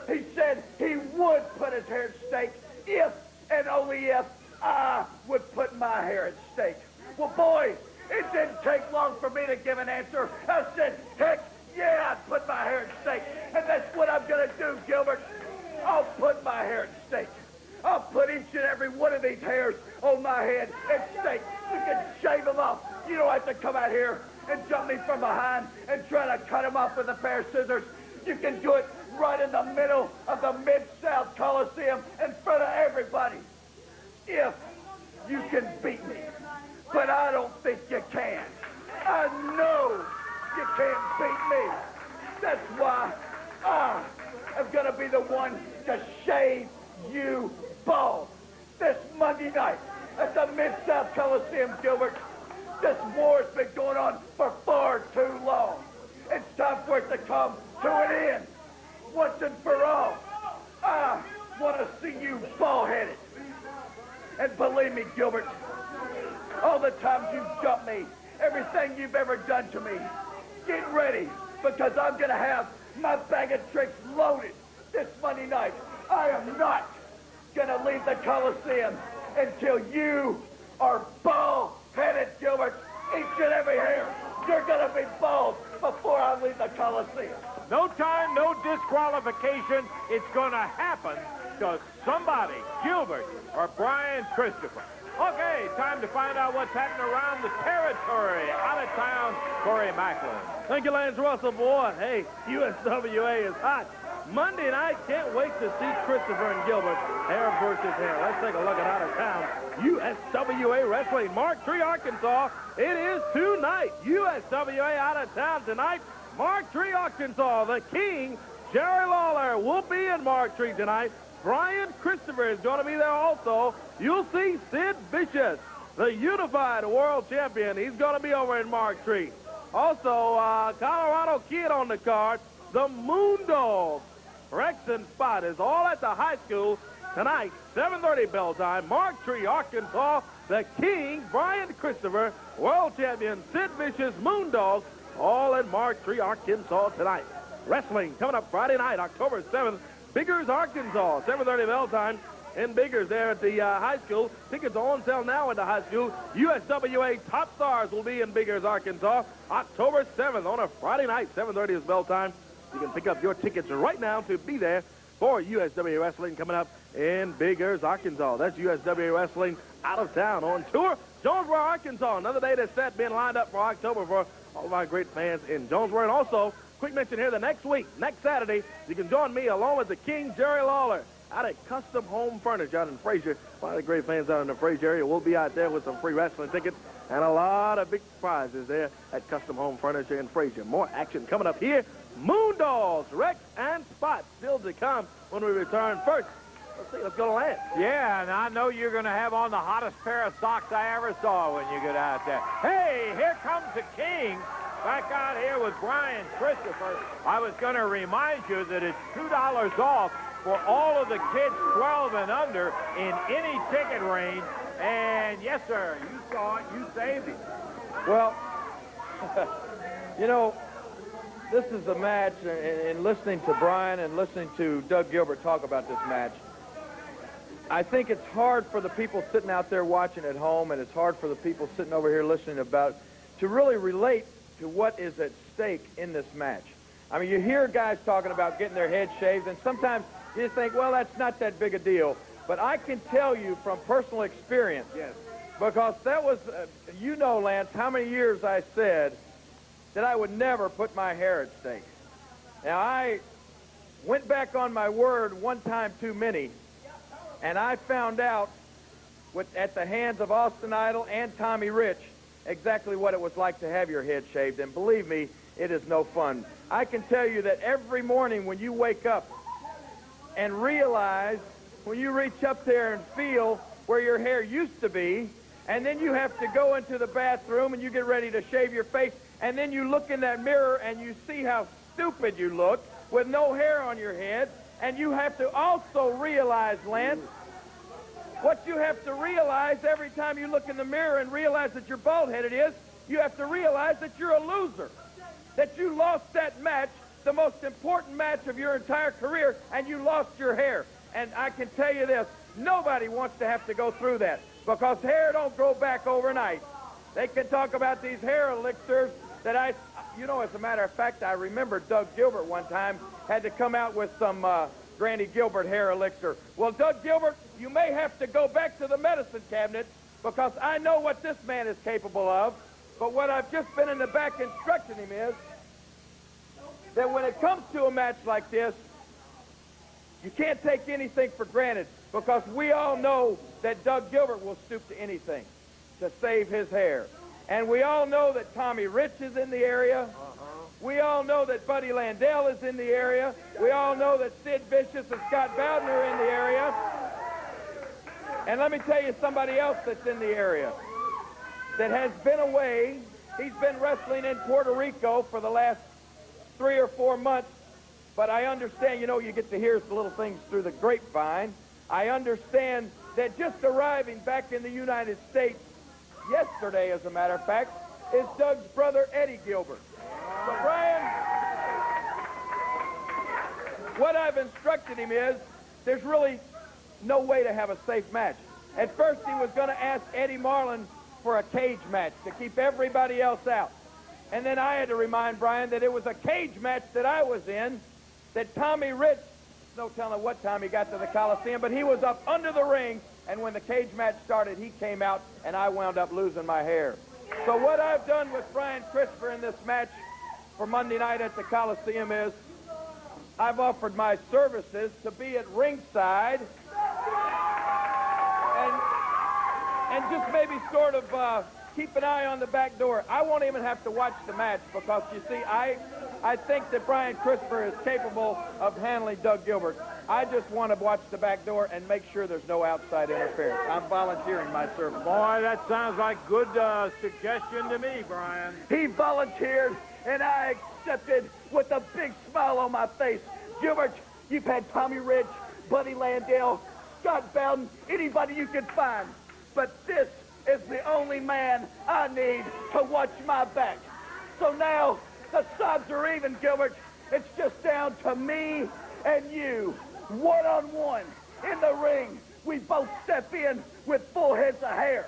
he said he would put his hair at stake if and only if I would put my hair at stake. Well, boy, it didn't take long for me to give an answer. I said, heck, yeah, I'd put my hair at stake. And that's what I'm going to do, Gilbert. I'll put my hair at stake. I'll put each and every one of these hairs on my head at stake. You can shave them off. You don't have to come out here and jump me from behind and try to cut them off with a pair of scissors. You can do it right in the middle of the Mid-South Coliseum in front of everybody. If you can beat me. But I don't think you can. I know you can't beat me. That's why I am going to be the one to shave you bald this Monday night at the Mid-South Coliseum, Gilbert. This war's been going on for far too long. It's time for it to come to an end. Once and for all, I want to see you bald-headed. And believe me, Gilbert, all the times you've jumped me, everything you've ever done to me, get ready, because I'm going to have my bag of tricks loaded this Monday night. I am not going to leave the Coliseum until you are bald-headed, Gilbert. Each and every hair, you're going to be bald before I leave the Coliseum. No time, no disqualification. It's going to happen to somebody, Gilbert or Brian Christopher. Okay, time to find out what's happening around the territory. Out of town, Kory Macklin. Thank you, Lance Russell, boy. Hey, USWA is hot. Monday night, can't wait to see Christopher and Gilbert, hair versus hair. Let's take a look at out of town. USWA Wrestling, Mark Tree, Arkansas. It is tonight. USWA out of town tonight. Mark Tree, Arkansas. The King, Jerry Lawler, will be in Mark Tree tonight. Brian Christopher is going to be there also. You'll see Sid Vicious, the unified world champion. He's going to be over in Mark Tree. Also, Colorado Kid on the card. The Moondog Rex and Spot is all at the high school tonight, 7:30 bell time. Mark Tree, Arkansas. The King, Brian Christopher, world champion Sid Vicious, Moondog, all in Mark Tree, Arkansas tonight. Wrestling coming up Friday night, October 7th. Biggers, Arkansas, 7:30 bell time in Biggers there at the high school. Tickets are on sale now at the high school. USWA Top Stars will be in Biggers, Arkansas, October 7th on a Friday night, 7:30 is bell time. You can pick up your tickets right now to be there for USWA Wrestling coming up in Biggers, Arkansas. That's USWA Wrestling out of town on tour. Jonesboro, Arkansas, another day that's set being lined up for October for all of our great fans in Jonesboro. And also, quick mention here, the next week, next Saturday, you can join me along with the King, Jerry Lawler, out at Custom Home Furniture out in Fraser. A lot of great fans out in the Fraser area. We'll be out there with some free wrestling tickets and a lot of big prizes there at Custom Home Furniture in Fraser. More action coming up here. Moondogs, Rex, and Spot still to come when we return first. Let's see, let's go to Lance. Yeah, and I know you're going to have on the hottest pair of socks I ever saw when you get out there. Hey, here comes the King. Back out here with Brian Christopher. I was going to remind you that it's $2 off for all of the kids 12 and under in any ticket range. And yes, sir, you saw it. You saved it. Well, you know, this is a match, and listening to Brian and listening to Doug Gilbert talk about this match, I think it's hard for the people sitting out there watching at home, and it's hard for the people sitting over here listening about, to really relate to what is at stake in this match. I mean, you hear guys talking about getting their head shaved, and sometimes you just think, well, that's not that big a deal. But I can tell you from personal experience, Yes. because that was, you know, Lance, how many years I said that I would never put my hair at stake. Now, I went back on my word one time too many, and I found out at the hands of Austin Idol and Tommy Rich exactly what it was like to have your head shaved. And believe me, it is no fun. I can tell you that every morning when you wake up and realize, when you reach up there and feel where your hair used to be, and then you have to go into the bathroom and you get ready to shave your face, and then you look in that mirror and you see how stupid you look with no hair on your head, and you have to also realize, Lance, what you have to realize every time you look in the mirror and realize that you're bald-headed is, you have to realize that you're a loser, that you lost that match, the most important match of your entire career, and you lost your hair. And I can tell you this, nobody wants to have to go through that, because hair don't grow back overnight. They can talk about these hair elixirs that you know, as a matter of fact, I remember Doug Gilbert one time had to come out with some Granny Gilbert hair elixir. Well, Doug Gilbert, you may have to go back to the medicine cabinet, because I know what this man is capable of. But what I've just been in the back instructing him is that when it comes to a match like this, you can't take anything for granted, because we all know that Doug Gilbert will stoop to anything to save his hair. And we all know that Tommy Rich is in the area. We all know that Buddy Landell is in the area. We all know that Sid Vicious and Scott Bowden are in the area. And let me tell you somebody else that's in the area that has been away. He's been wrestling in Puerto Rico for the last 3 or 4 months. But I understand, you know, you get to hear the little things through the grapevine. I understand that just arriving back in the United States yesterday, as a matter of fact, is Doug's brother, Eddie Gilbert. So, Brian, what I've instructed him is there's really no way to have a safe match. At first, he was going to ask Eddie Marlin for a cage match to keep everybody else out. And then I had to remind Brian that it was a cage match that I was in, that Tommy Rich, no telling what time he got to the Coliseum, but he was up under the ring, and when the cage match started, he came out, and I wound up losing my hair. So what I've done with Brian Christopher in this match for Monday night at the Coliseum is I've offered my services to be at ringside and just maybe sort of keep an eye on the back door. I won't even have to watch the match, because, you see, I think that Brian Christopher is capable of handling Doug Gilbert. I just want to watch the back door and make sure there's no outside interference. I'm volunteering my service. Boy, that sounds like good suggestion to me, Brian. He volunteered, and I accepted with a big smile on my face. Gilbert, you've had Tommy Rich, Buddy Landell, Scott Bowden, anybody you could find. But this is the only man I need to watch my back. So now the odds are even, Gilbert. It's just down to me and you, one-on-one, in the ring. We both step in with full heads of hair,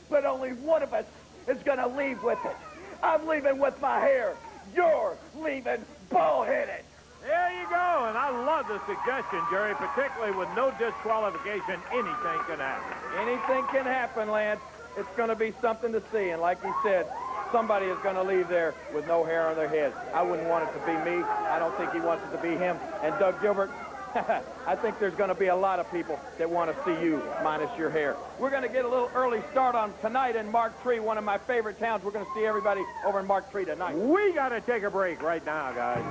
but only one of us is going to leave with it. I'm leaving with my hair. You're leaving bald-headed. There you go, and I love the suggestion, Jerry, particularly with no disqualification. Anything can happen. Anything can happen, Lance. It's going to be something to see, and like he said, somebody is going to leave there with no hair on their head. I wouldn't want it to be me. I don't think he wants it to be him. And Doug Gilbert, I think there's going to be a lot of people that want to see you minus your hair. We're going to get a little early start on tonight in Mark Tree, one of my favorite towns. We're going to see everybody over in Mark Tree tonight. We got to take a break right now, guys.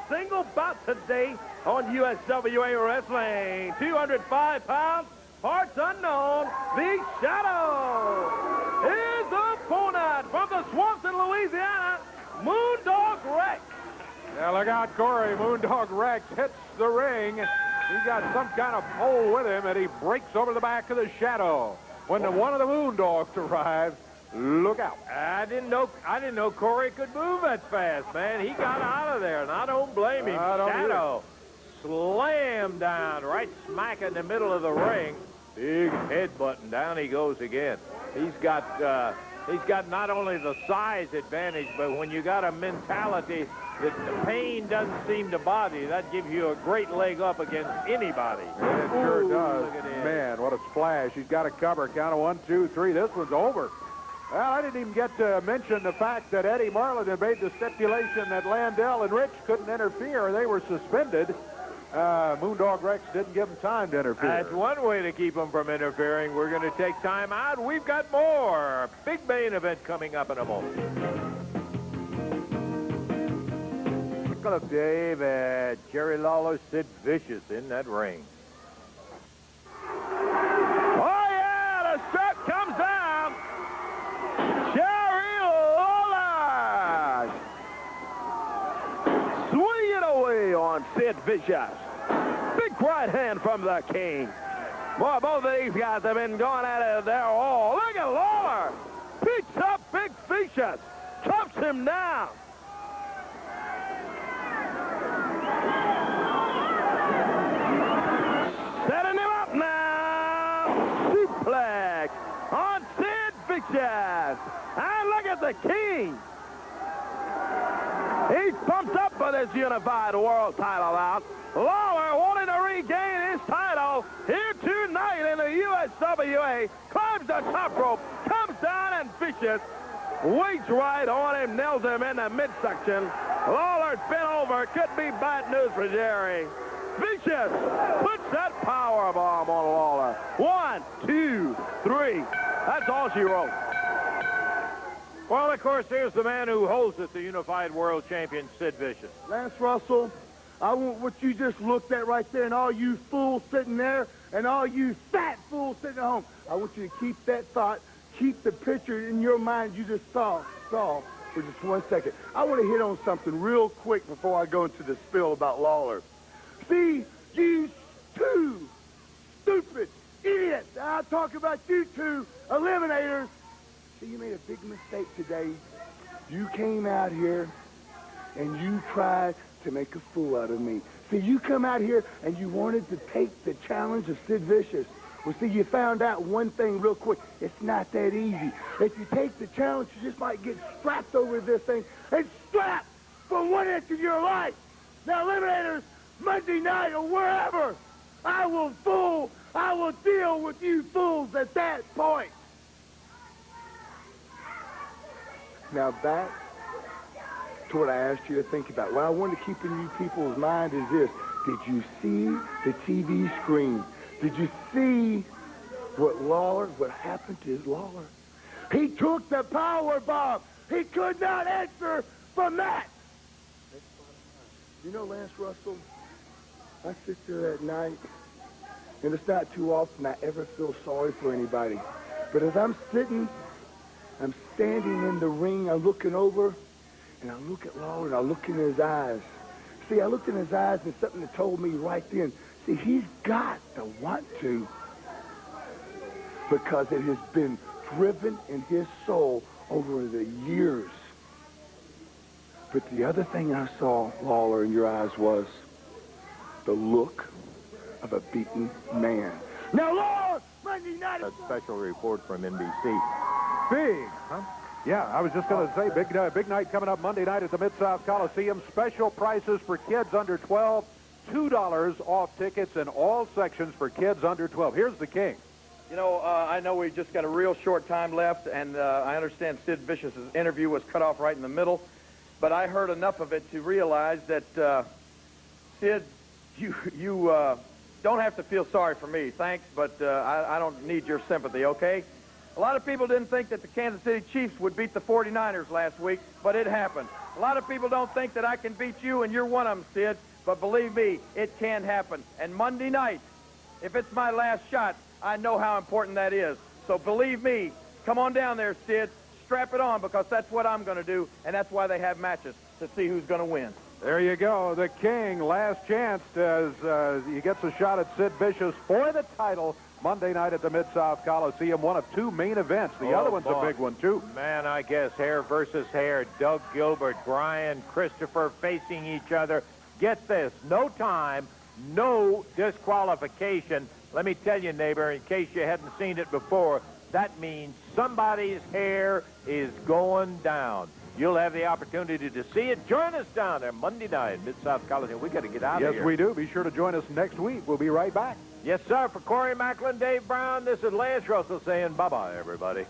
Single bout today on USWA Wrestling. 205 pounds, parts unknown, the Shadow. His opponent from the swamps in Louisiana, Moondog Rex. Now look out, Kory. Moondog Rex hits the ring. He's got some kind of pole with him, and he breaks over the back of the Shadow. When one of the Moondogs arrives, look out. I didn't know Kory could move that fast, man. He got out of there, and I don't blame him. Shadow slammed down right smack in the middle of the ring. Big headbutt, and down he goes again. He's got not only the size advantage, but when you got a mentality that the pain doesn't seem to bother you, that gives you a great leg up against anybody. It sure does. Look at him. Man, what a splash. He's got a cover. Count of 1, 2, 3. This one's over. Well, I didn't even get to mention the fact that Eddie Marlin had made the stipulation that Landell and Rich couldn't interfere. They were suspended. Moondog Rex didn't give him time to interfere. That's one way to keep them from interfering. We're going to take time out. We've got more. Big main event coming up in a moment. Look, Dave, at Jerry Lawler, Sid Vicious in that ring. Oh, yeah, the strap comes down. Jerry Lawler. Swing it away on Sid Vicious. Big right hand from the King. Boy, both of these guys have been going at it there all. Look at Lawler. Picks up Big Vicious. Chops him down. Setting him up now. Suplex on Sid Vicious. And look at the King. He's pumped up for this unified world title out. Lawler wanting to regain his title here tonight in the USWA. Climbs the top rope, comes down, and Vicious waits right on him, nails him in the midsection. Lawler's bent over. Could be bad news for Jerry. Vicious puts that power bomb on Lawler. 1, 2, 3. That's all she wrote. Well, of course, there's the man who holds it, the unified world champion, Sid Vicious. Lance Russell, I want what you just looked at right there, and all you fools sitting there, and all you fat fools sitting at home. I want you to keep that thought, keep the picture in your mind you just saw for just 1 second. I want to hit on something real quick before I go into the spill about Lawler. See, you two stupid idiots. I'll talk about you two eliminators. See, you made a big mistake today. You came out here and you tried to make a fool out of me. See, you come out here and you wanted to take the challenge of Sid Vicious. Well, see, you found out one thing real quick. It's not that easy. If you take the challenge, you just might get strapped over this thing and strapped for 1 inch of your life. Now, eliminators, Monday night or wherever, I will deal with you fools at that point. Now, back to what I asked you to think about. What I want to keep in you people's mind is this. Did you see the TV screen? Did you see what happened to Lawler? He took the power bomb. He could not answer from that. You know, Lance Russell, I sit there at night, and it's not too often I ever feel sorry for anybody. But as I'm standing in the ring, I'm looking over, and I look at Lawler, and I look in his eyes. See, I looked in his eyes, and something that told me right then, see, he's got to want to, because it has been driven in his soul over the years. But the other thing I saw, Lawler, in your eyes was the look of a beaten man. Now, Lawler, Monday night... A special report from NBC. Big, huh? Yeah, I was just going to say, big night coming up Monday night at the Mid-South Coliseum. Special prices for kids under 12. $2 off tickets in all sections for kids under 12. Here's the King. You know, I know we just got a real short time left, and I understand Sid Vicious's interview was cut off right in the middle, but I heard enough of it to realize that, Sid, you don't have to feel sorry for me, thanks, but I don't need your sympathy, okay? A lot of people didn't think that the Kansas City Chiefs would beat the 49ers last week, but it happened. A lot of people don't think that I can beat you, and you're one of them, Sid, but believe me, it can happen. And Monday night, if it's my last shot, I know how important that is. So believe me, come on down there, Sid. Strap it on, because that's what I'm going to do, and that's why they have matches, to see who's going to win. There you go. The King, last chance as he gets a shot at Sid Vicious for the title Monday night at the Mid-South Coliseum. One of two main events. The other one's a big one, too. Man, I guess hair versus hair. Doug Gilbert, Brian, Christopher facing each other. Get this, no time, no disqualification. Let me tell you, neighbor, in case you hadn't seen it before, that means somebody's hair is going down. You'll have the opportunity to see it. Join us down there Monday night, Mid-South Coliseum. We got to get out of here. Yes, we do. Be sure to join us next week. We'll be right back. Yes, sir. For Kory Macklin, Dave Brown, this is Lance Russell saying bye-bye, everybody.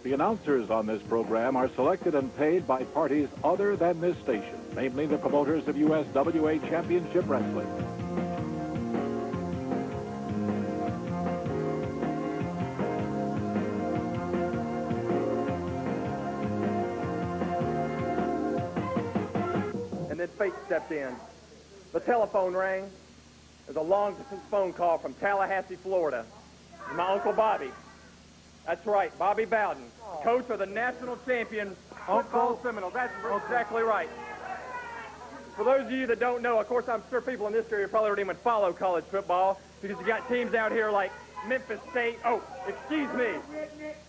The announcers on this program are selected and paid by parties other than this station, namely the promoters of USWA Championship Wrestling. And then fate stepped in. The telephone rang. There's a long-distance phone call from Tallahassee, Florida. My Uncle Bobby. That's right, Bobby Bowden, coach of the national champion football Seminoles. That's exactly right. For those of you that don't know, of course, I'm sure people in this area probably don't even follow college football because you got teams out here like Memphis State. Oh, excuse me,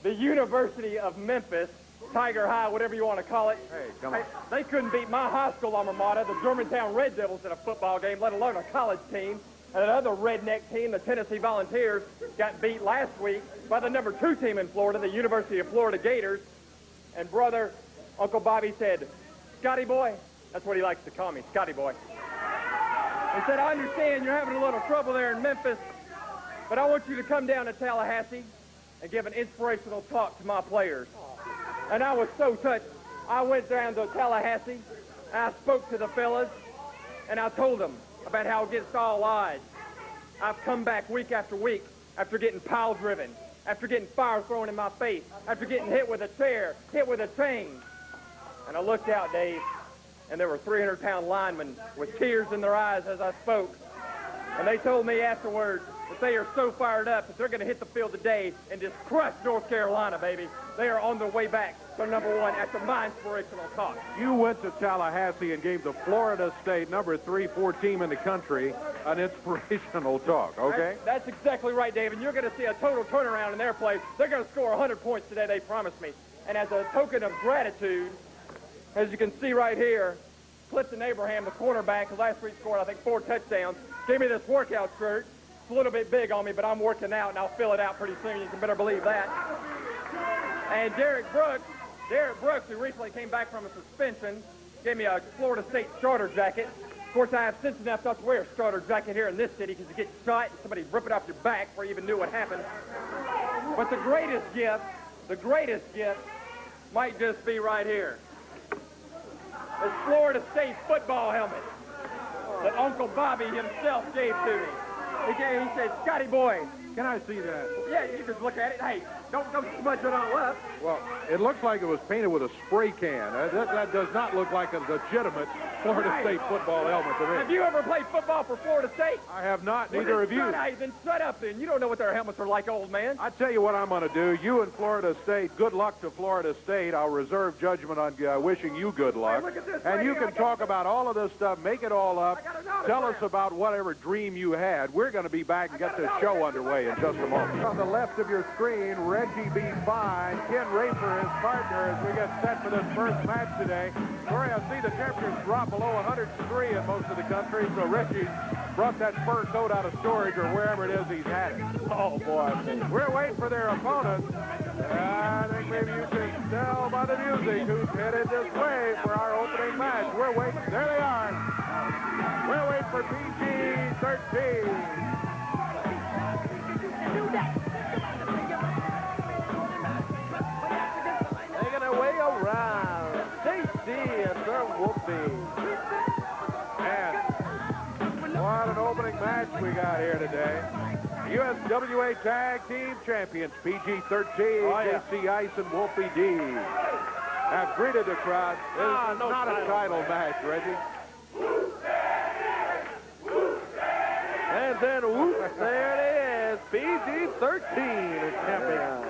the University of Memphis, Tiger High, whatever you want to call it. Hey, come on. They couldn't beat my high school alma mater, the Germantown Red Devils, in a football game, let alone a college team. And another redneck team, the Tennessee Volunteers, got beat last week by the number 2 team in Florida, the University of Florida Gators. And brother, Uncle Bobby said, Scotty boy, that's what he likes to call me, Scotty boy. He said, I understand you're having a little trouble there in Memphis, but I want you to come down to Tallahassee and give an inspirational talk to my players. And I was so touched. I went down to Tallahassee, and I spoke to the fellas, and I told them about how against all odds, I've come back week after week after getting pile-driven, after getting fire thrown in my face, after getting hit with a chair, hit with a chain. And I looked out, Dave, and there were 300-pound linemen with tears in their eyes as I spoke. And they told me afterwards that they are so fired up that they're going to hit the field today and just crush North Carolina, baby. They are on their way back to #1 after my inspirational talk. You went to Tallahassee and gave the Florida State number 3-4 team in the country an inspirational talk, okay? That's exactly right, Dave, and you're going to see a total turnaround in their play. They're going to score 100 points today, they promised me. And as a token of gratitude, as you can see right here, Clifton Abraham, the cornerback, who last week scored, I think, 4 touchdowns, gave me this workout shirt. It's a little bit big on me, but I'm working out, and I'll fill it out pretty soon. You can better believe that. And Derek Brooks, who recently came back from a suspension, gave me a Florida State starter jacket. Of course, I have sense enough not to wear a starter jacket here in this city because you get shot and somebody rip it off your back before you even knew what happened. But the greatest gift might just be right here. This Florida State football helmet that Uncle Bobby himself gave to me. He said, Scotty boy. Can I see that? Yeah, you just look at it. Hey, don't smudge it all up. Well, it looks like it was painted with a spray can. That does not look like a legitimate Florida State football helmet to me. Have you ever played football for Florida State? I have not, neither have you. Then shut up then. You don't know what their helmets are like, old man. I tell you what I'm going to do. You and Florida State, good luck to Florida State. I'll reserve judgment on wishing you good luck. Hey, look at this and right you here. can talk about all of this stuff, make it all up. Tell us about whatever dream you had. We're going to be back and get this show underway in just a moment. On the left of your screen, Reggie B. Fine, Ken Rafer, his partner, as we get set for this first match today. Kory, I see the temperatures drop below 103 in most of the country, so Reggie brought that fur coat out of storage or wherever it is he's had it. Oh, boy. We're waiting for their opponents. I think maybe you can tell by the music who's headed this way for our opening match. We're waiting. There they are. We're waiting for PG-13. Making their way around. Stacy and their Whoopie. And what an opening match we got here today. USWA Tag Team Champions PG-13, JC Ice and Wolfie D have greeted the crowd. This is not a title match, Reggie. And then, whoop, there it is. PG-13 is champion.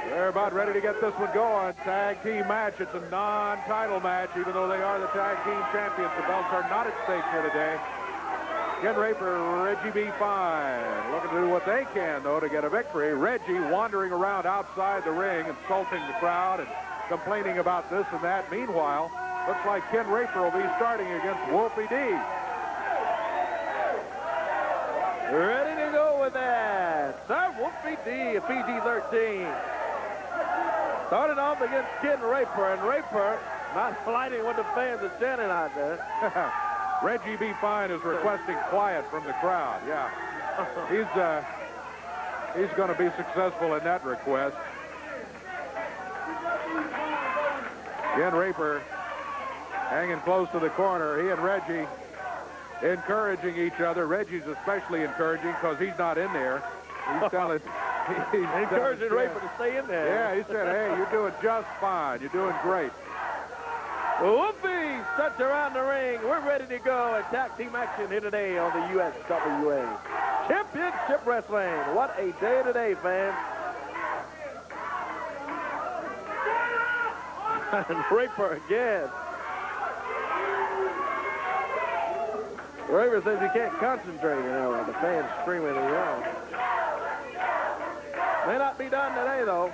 They're about ready to get this one going. Tag team match. It's a non-title match, even though they are the tag team champions. The belts are not at stake here today. Ken Rafer, Reggie B. Fine, looking to do what they can, though, to get a victory. Reggie wandering around outside the ring, insulting the crowd and complaining about this and that. Meanwhile, looks like Ken Rafer will be starting against Wolfie D. Ready to go Whoopie D at PG-13. Started off against Kid Raper, and Raper not liking what the fans are chanting out there. Reggie B. Fine is requesting quiet from the crowd. Yeah, he's going to be successful in that request. Ken Raper hanging close to the corner. He and Reggie encouraging each other. Reggie's especially encouraging because he's not in there. He's telling... He's encouraging Raper to stay in there. Yeah, he said, hey, you're doing just fine. You're doing great. Whoopie starts around the ring. We're ready to go. Tag team action here today on the USWA Championship Wrestling. What a day today, fans. And Raper again. Raper says he can't concentrate, you know, and the fans screaming and yelling. May not be done today, though.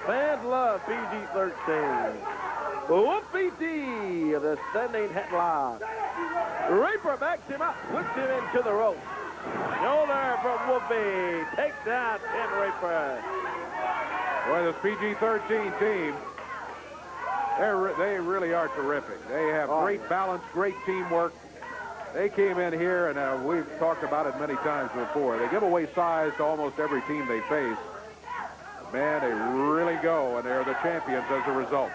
Fans love PG-13. Whoopie D, the standing headlock. Raper backs him up, puts him into the ropes. Shoulder from Whoopie. Takes out Ken Raper. Boy, this PG-13 team, they really are terrific. They have great balance, great teamwork. They came in here, and we've talked about it many times before. They give away size to almost every team they face. Man, they really go, and they're the champions as a result.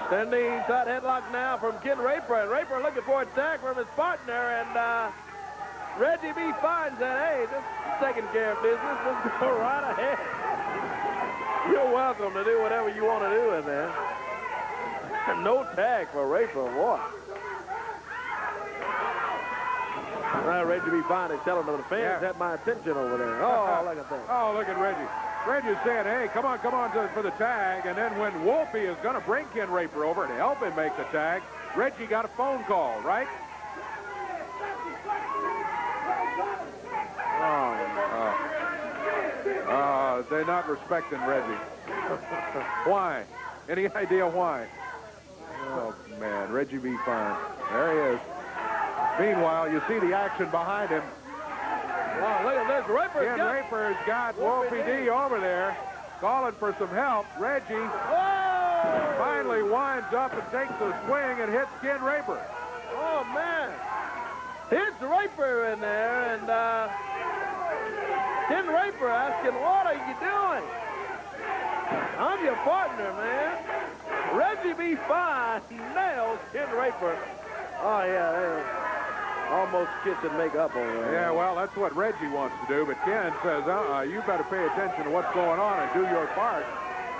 Standing side headlock now from Ken Raper, and Raper looking for a tag from his partner, and Reggie B. Fine said, hey, this is taking care of business. Let's go right ahead. You're welcome to do whatever you want to do in there. No tag for Raper, boy. Reggie B. Fine is telling the fans had my attention over there. Oh, look at that. Oh, look at Reggie. Reggie's saying, hey, come on for the tag. And then when Whoopie is going to bring Ken Raper over to help him make the tag, Reggie got a phone call, right? They're not respecting Reggie. Why? Any idea why? Oh, man, Reggie B. Fine. There he is. Meanwhile, you see the action behind him. Wow, look at this. Raper's got Whoopie D over there, calling for some help. Reggie finally winds up and takes a swing and hits Ken Raper. Oh, man. Hits Raper in there, and Ken Raper asking, what are you doing? I'm your partner, man. Reggie B. Fine nails Ken Raper. Oh, yeah, they almost kiss and make up over there. Yeah, well, that's what Reggie wants to do, but Ken says, you better pay attention to what's going on and do your part.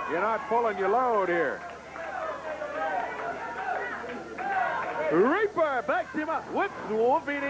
You're not pulling your load here. Raper backs him up. Whoops, Whoopie D.